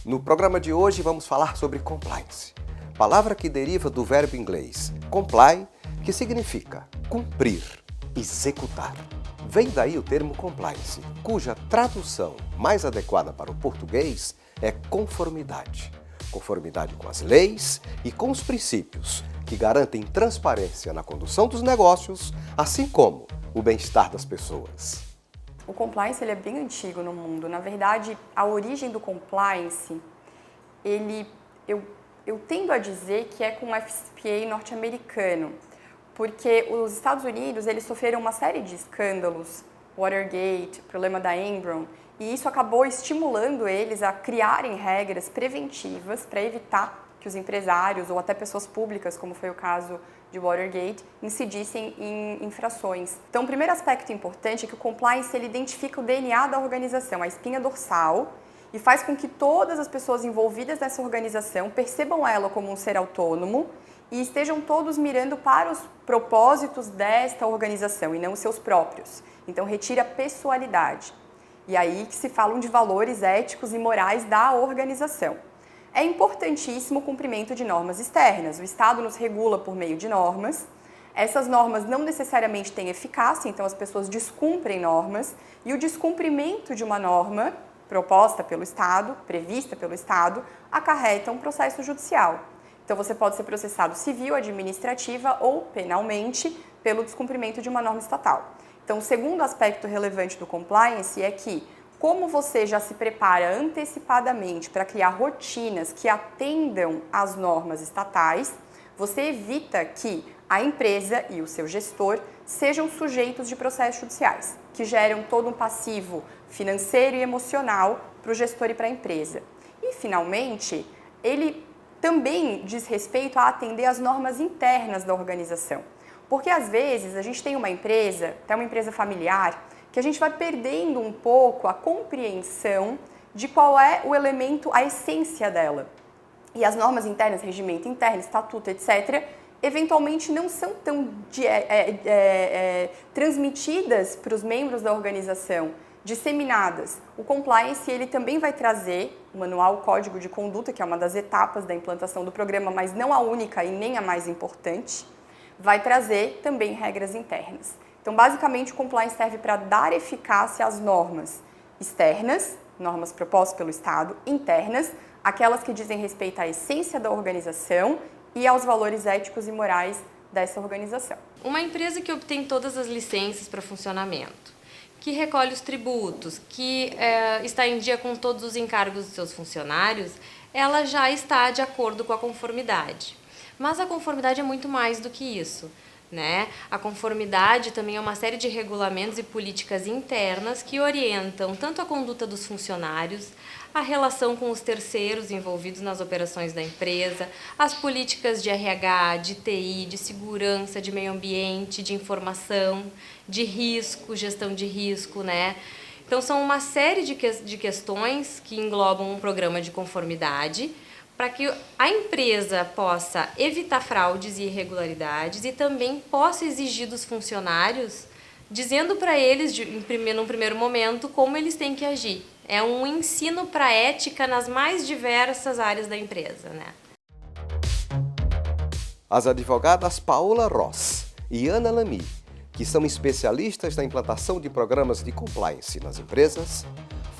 No programa de hoje vamos falar sobre compliance, palavra que deriva do verbo inglês comply, que significa cumprir, executar. Vem daí o termo compliance, cuja tradução mais adequada para o português é conformidade. Conformidade com as leis e com os princípios que garantem transparência na condução dos negócios, assim como o bem-estar das pessoas. O compliance ele é bem antigo no mundo. Na verdade, a origem do compliance, eu tendo a dizer que é com o FCPA norte-americano, porque os Estados Unidos eles sofreram uma série de escândalos, Watergate, problema da Enron, e isso acabou estimulando eles a criarem regras preventivas para evitar que os empresários ou até pessoas públicas, como foi o caso de Watergate, incidissem em infrações. Então, o primeiro aspecto importante é que o compliance ele identifica o DNA da organização, a espinha dorsal, e faz com que todas as pessoas envolvidas nessa organização percebam ela como um ser autônomo e estejam todos mirando para os propósitos desta organização e não os seus próprios. Então, retira a pessoalidade. E aí que se falam de valores éticos e morais da organização. É importantíssimo o cumprimento de normas externas. O Estado nos regula por meio de normas. Essas normas não necessariamente têm eficácia, então as pessoas descumprem normas. E o descumprimento de uma norma proposta pelo Estado, prevista pelo Estado, acarreta um processo judicial. Então você pode ser processado civil, administrativa ou penalmente pelo descumprimento de uma norma estatal. Então o segundo aspecto relevante do compliance é que como você já se prepara antecipadamente para criar rotinas que atendam às normas estatais, você evita que a empresa e o seu gestor sejam sujeitos de processos judiciais, que geram todo um passivo financeiro e emocional para o gestor e para a empresa. E, finalmente, ele também diz respeito a atender às normas internas da organização. Porque, às vezes, a gente tem uma empresa, até uma empresa familiar, que a gente vai perdendo um pouco a compreensão de qual é o elemento, a essência dela. E as normas internas, regimento interno, estatuto, etc., eventualmente não são tão transmitidas para os membros da organização, disseminadas. O compliance ele também vai trazer o manual Código de Conduta, que é uma das etapas da implantação do programa, mas não a única e nem a mais importante, vai trazer também regras internas. Então, basicamente, o compliance serve para dar eficácia às normas externas, normas propostas pelo Estado, internas, aquelas que dizem respeito à essência da organização e aos valores éticos e morais dessa organização. Uma empresa que obtém todas as licenças para funcionamento, que recolhe os tributos, que está em dia com todos os encargos dos seus funcionários, ela já está de acordo com a conformidade. Mas a conformidade é muito mais do que isso. Né? A conformidade também é uma série de regulamentos e políticas internas que orientam tanto a conduta dos funcionários, a relação com os terceiros envolvidos nas operações da empresa, as políticas de RH, de TI, de segurança, de meio ambiente, de informação, de risco, gestão de risco, né? Então são uma série de questões que englobam um programa de conformidade para que a empresa possa evitar fraudes e irregularidades e também possa exigir dos funcionários, dizendo para eles, num primeiro momento, como eles têm que agir. É um ensino para a ética nas mais diversas áreas da empresa, né? As advogadas Paola Ross e Ana Lamy, que são especialistas na implantação de programas de compliance nas empresas,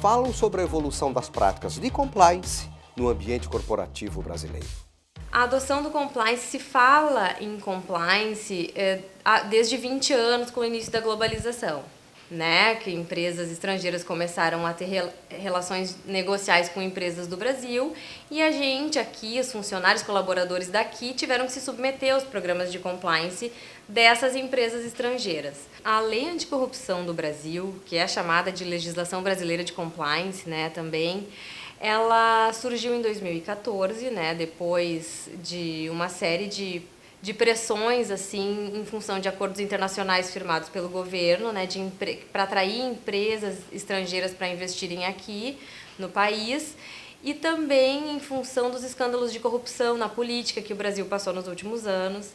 falam sobre a evolução das práticas de compliance no ambiente corporativo brasileiro. A adoção do compliance, se fala em compliance desde 20 anos com o início da globalização, né? Que empresas estrangeiras começaram a ter relações negociais com empresas do Brasil e a gente aqui, os funcionários, colaboradores daqui, tiveram que se submeter aos programas de compliance dessas empresas estrangeiras. A Lei Anticorrupção do Brasil, que é chamada de Legislação Brasileira de Compliance, né, também, ela surgiu em 2014, né, depois de uma série de pressões assim, em função de acordos internacionais firmados pelo governo, né, para atrair empresas estrangeiras para investirem aqui no país e também em função dos escândalos de corrupção na política que o Brasil passou nos últimos anos.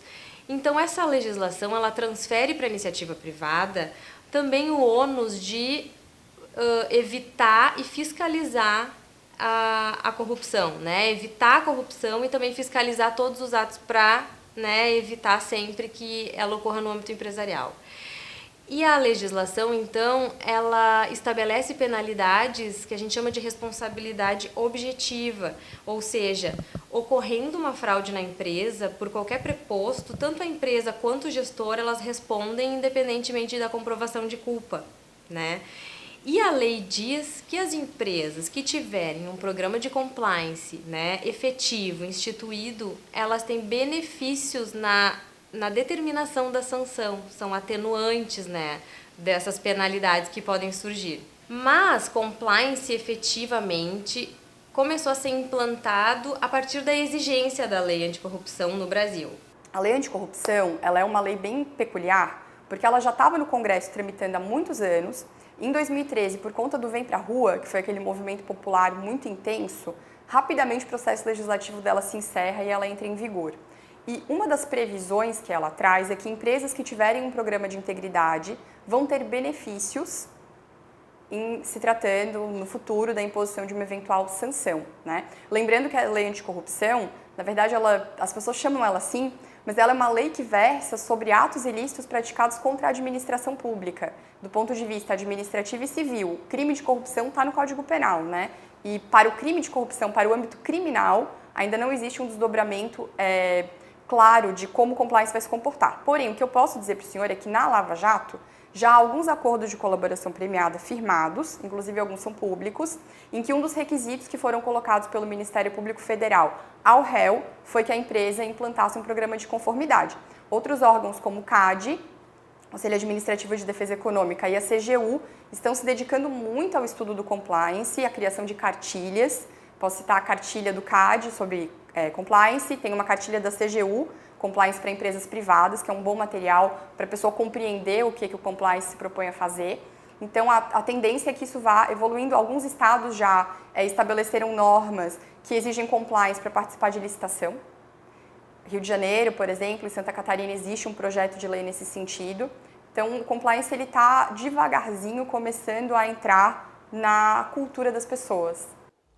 Então, essa legislação ela transfere para a iniciativa privada também o ônus de evitar e fiscalizar a corrupção, né? Evitar a corrupção e também fiscalizar todos os atos para, né, evitar sempre que ela ocorra no âmbito empresarial. E a legislação, então, ela estabelece penalidades que a gente chama de responsabilidade objetiva, ou seja, ocorrendo uma fraude na empresa, por qualquer preposto, tanto a empresa quanto o gestor, elas respondem independentemente da comprovação de culpa, né? E a lei diz que as empresas que tiverem um programa de compliance, né, efetivo, instituído, elas têm benefícios na determinação da sanção, são atenuantes, né, dessas penalidades que podem surgir. Mas compliance efetivamente começou a ser implantado a partir da exigência da lei anticorrupção no Brasil. A lei anticorrupção, ela é uma lei bem peculiar, porque ela já estava no Congresso tramitando há muitos anos. Em 2013, por conta do Vem Pra Rua, que foi aquele movimento popular muito intenso, rapidamente o processo legislativo dela se encerra e ela entra em vigor. E uma das previsões que ela traz é que empresas que tiverem um programa de integridade vão ter benefícios em se tratando no futuro da imposição de uma eventual sanção, né? Lembrando que a lei anticorrupção, na verdade, as pessoas chamam ela assim, mas ela é uma lei que versa sobre atos ilícitos praticados contra a administração pública, do ponto de vista administrativo e civil. O crime de corrupção está no Código Penal, né? E para o crime de corrupção, para o âmbito criminal, ainda não existe um desdobramento claro de como o compliance vai se comportar. Porém, o que eu posso dizer para o senhor é que na Lava Jato já há alguns acordos de colaboração premiada firmados, inclusive alguns são públicos, em que um dos requisitos que foram colocados pelo Ministério Público Federal ao réu foi que a empresa implantasse um programa de conformidade. Outros órgãos como o CAD, Conselho Administrativo de Defesa Econômica, e a CGU estão se dedicando muito ao estudo do compliance, à criação de cartilhas. Posso citar a cartilha do CAD sobre compliance, tem uma cartilha da CGU, compliance para empresas privadas, que é um bom material para a pessoa compreender o que o compliance se propõe a fazer. Então, a tendência é que isso vá evoluindo. Alguns estados já estabeleceram normas que exigem compliance para participar de licitação. Rio de Janeiro, por exemplo, em Santa Catarina existe um projeto de lei nesse sentido. Então, o compliance está devagarzinho começando a entrar na cultura das pessoas.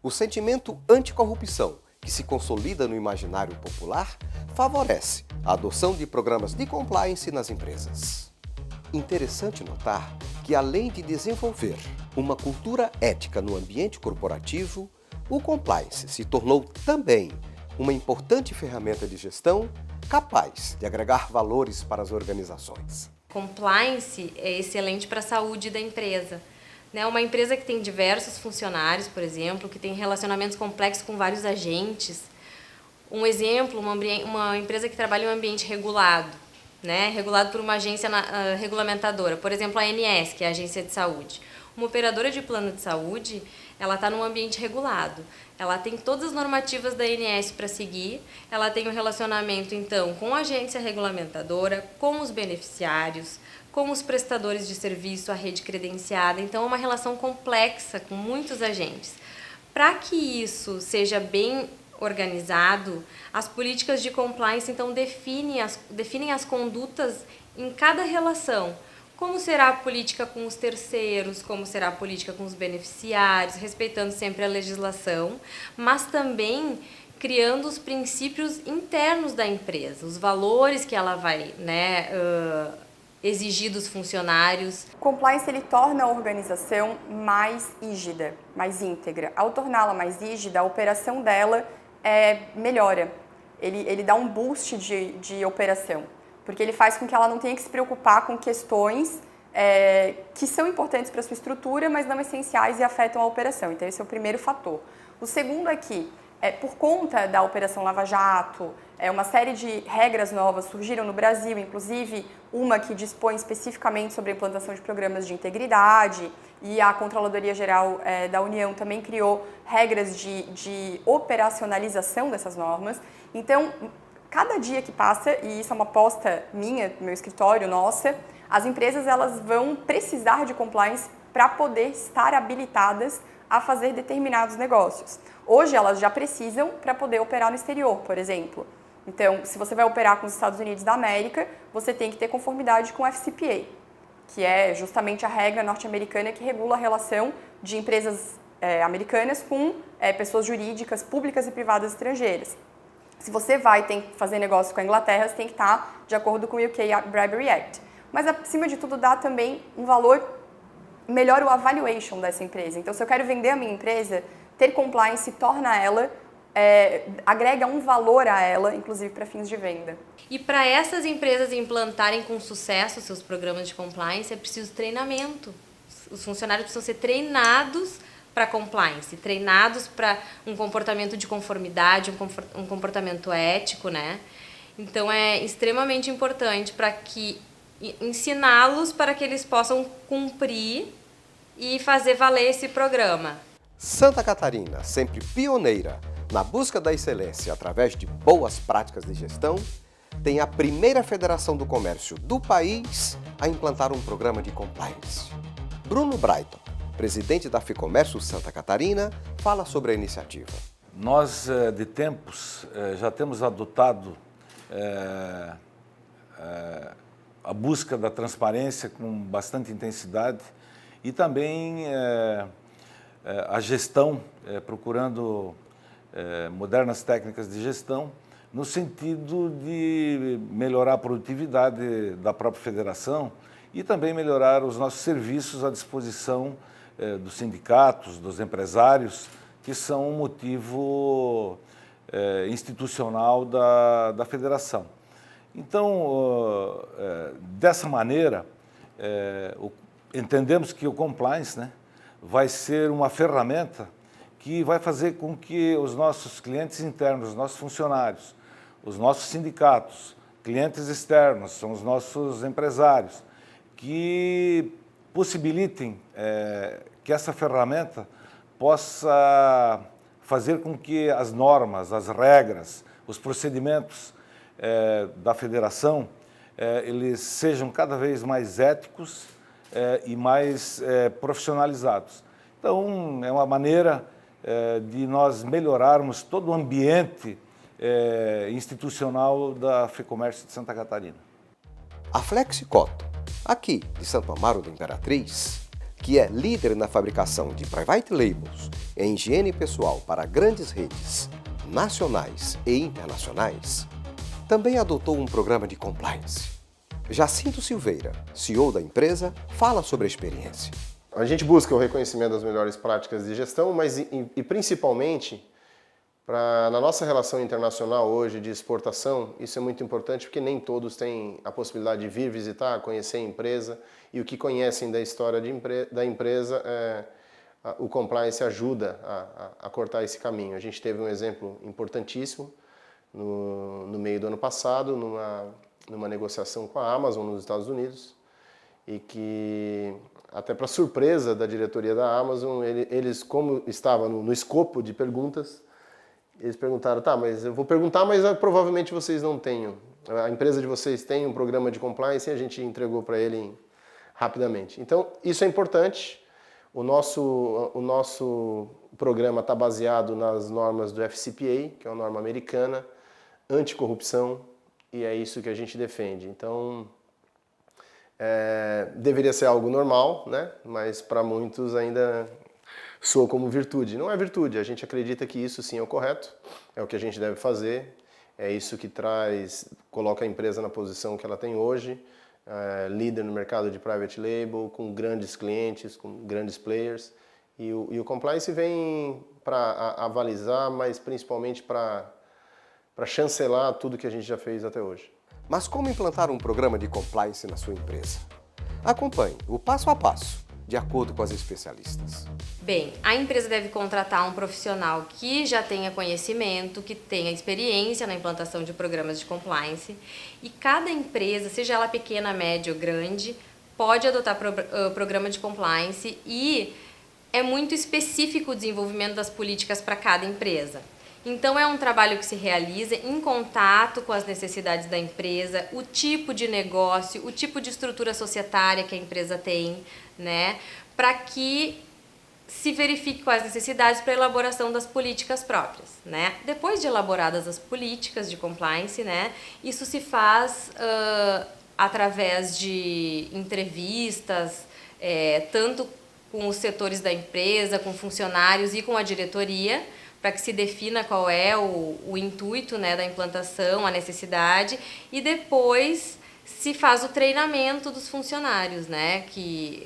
O sentimento anticorrupção, que se consolida no imaginário popular, favorece a adoção de programas de compliance nas empresas. Interessante notar que, além de desenvolver uma cultura ética no ambiente corporativo, o compliance se tornou também uma importante ferramenta de gestão capaz de agregar valores para as organizações. Compliance é excelente para a saúde da empresa. Uma empresa que tem diversos funcionários, por exemplo, que tem relacionamentos complexos com vários agentes. Um exemplo, uma empresa que trabalha em um ambiente regulado, regulado por uma agência regulamentadora. Por exemplo, a ANS, que é a Agência de Saúde. Uma operadora de plano de saúde, ela está num ambiente regulado. Ela tem todas as normativas da ANS para seguir, ela tem um relacionamento, então, com a agência regulamentadora, com os beneficiários, com os prestadores de serviço, a rede credenciada. Então, é uma relação complexa com muitos agentes. Para que isso seja bem organizado, as políticas de compliance, então, definem as condutas em cada relação. Como será a política com os terceiros, como será a política com os beneficiários, respeitando sempre a legislação, mas também criando os princípios internos da empresa, os valores que ela vai exigir dos funcionários. O compliance ele torna a organização mais rígida, mais íntegra. Ao torná-la mais rígida, a operação dela melhora. Ele dá um boost de operação, porque ele faz com que ela não tenha que se preocupar com questões que são importantes para a sua estrutura, mas não essenciais e afetam a operação. Então, esse é o primeiro fator. O segundo é que, por conta da Operação Lava Jato, uma série de regras novas surgiram no Brasil, inclusive uma que dispõe especificamente sobre a implantação de programas de integridade, e a Controladoria Geral da União também criou regras de operacionalização dessas normas. Então, cada dia que passa, e isso é uma aposta minha, do meu escritório, nossa, as empresas elas vão precisar de compliance para poder estar habilitadas a fazer determinados negócios. Hoje elas já precisam para poder operar no exterior, por exemplo. Então, se você vai operar com os Estados Unidos da América, você tem que ter conformidade com o FCPA, que é justamente a regra norte-americana que regula a relação de empresas americanas com pessoas jurídicas públicas e privadas estrangeiras. Se você tem que fazer negócio com a Inglaterra, você tem que estar de acordo com o UK Bribery Act. Mas, acima de tudo, dá também um valor, melhora o valuation dessa empresa. Então, se eu quero vender a minha empresa, ter compliance torna ela, agrega um valor a ela, inclusive para fins de venda. E para essas empresas implantarem com sucesso seus programas de compliance, é preciso treinamento. Os funcionários precisam ser treinados para compliance, treinados para um comportamento de conformidade, um comportamento ético, né? Então é extremamente importante ensiná-los para que eles possam cumprir e fazer valer esse programa. Santa Catarina, sempre pioneira na busca da excelência através de boas práticas de gestão, tem a primeira federação do comércio do país a implantar um programa de compliance. Bruno Brighton, presidente da Ficomércio Santa Catarina, fala sobre a iniciativa. Nós, de tempos, já temos adotado a busca da transparência com bastante intensidade e também a gestão, procurando modernas técnicas de gestão, no sentido de melhorar a produtividade da própria federação e também melhorar os nossos serviços à disposição dos sindicatos, dos empresários, que são um motivo institucional da federação. Então, dessa maneira, entendemos que o compliance, né, vai ser uma ferramenta que vai fazer com que os nossos clientes internos, os nossos funcionários, os nossos sindicatos, clientes externos, são os nossos empresários, que possibilitem que essa ferramenta possa fazer com que as normas, as regras, os procedimentos da federação, eles sejam cada vez mais éticos e mais profissionalizados. Então, é uma maneira de nós melhorarmos todo o ambiente institucional da Ficomércio de Santa Catarina. A Flexicoto, aqui de Santo Amaro da Imperatriz, que é líder na fabricação de private labels em higiene pessoal para grandes redes nacionais e internacionais, também adotou um programa de compliance. Jacinto Silveira, CEO da empresa, fala sobre a experiência. A gente busca o reconhecimento das melhores práticas de gestão, mas e principalmente na nossa relação internacional hoje de exportação, isso é muito importante porque nem todos têm a possibilidade de vir visitar, conhecer a empresa, e o que conhecem da história da empresa, o compliance ajuda a cortar esse caminho. A gente teve um exemplo importantíssimo no meio do ano passado, numa negociação com a Amazon nos Estados Unidos, e que, até para surpresa da diretoria da Amazon, eles como estava no escopo de perguntas, eles perguntaram, tá, mas eu vou perguntar, mas provavelmente vocês não tenham. A empresa de vocês tem um programa de compliance e a gente entregou para ele rapidamente. Então, isso é importante. O nosso programa está baseado nas normas do FCPA, que é uma norma americana, anticorrupção, e é isso que a gente defende. Então, deveria ser algo normal, né? Mas para muitos ainda soa como virtude. Não é virtude, a gente acredita que isso sim é o correto, é o que a gente deve fazer, é isso que coloca a empresa na posição que ela tem hoje, líder no mercado de private label, com grandes clientes, com grandes players, e o compliance vem para avalizar, mas principalmente para chancelar tudo que a gente já fez até hoje. Mas como implantar um programa de compliance na sua empresa? Acompanhe o passo a passo, de acordo com as especialistas. Bem, a empresa deve contratar um profissional que já tenha conhecimento, que tenha experiência na implantação de programas de compliance, e cada empresa, seja ela pequena, média ou grande, pode adotar programa de compliance, e é muito específico o desenvolvimento das políticas para cada empresa. Então, é um trabalho que se realiza em contato com as necessidades da empresa, o tipo de negócio, o tipo de estrutura societária que a empresa tem, né, para que se verifique quais necessidades para a elaboração das políticas próprias, né. Depois de elaboradas as políticas de compliance, né, isso se faz através de entrevistas, tanto com os setores da empresa, com funcionários e com a diretoria, para que se defina qual é o intuito, né, da implantação, a necessidade, e depois se faz o treinamento dos funcionários, né,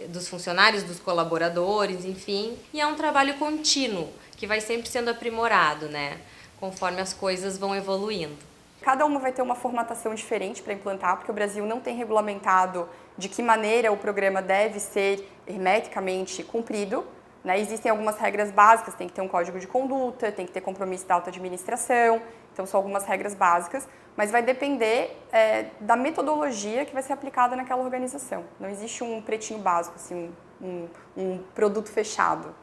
dos colaboradores, enfim, e é um trabalho contínuo, que vai sempre sendo aprimorado, né, conforme as coisas vão evoluindo. Cada uma vai ter uma formatação diferente para implantar, porque o Brasil não tem regulamentado de que maneira o programa deve ser hermeticamente cumprido, né? Existem algumas regras básicas, tem que ter um código de conduta, tem que ter compromisso da alta administração, então são algumas regras básicas, mas vai depender da metodologia que vai ser aplicada naquela organização. Não existe um pretinho básico, assim, um produto fechado.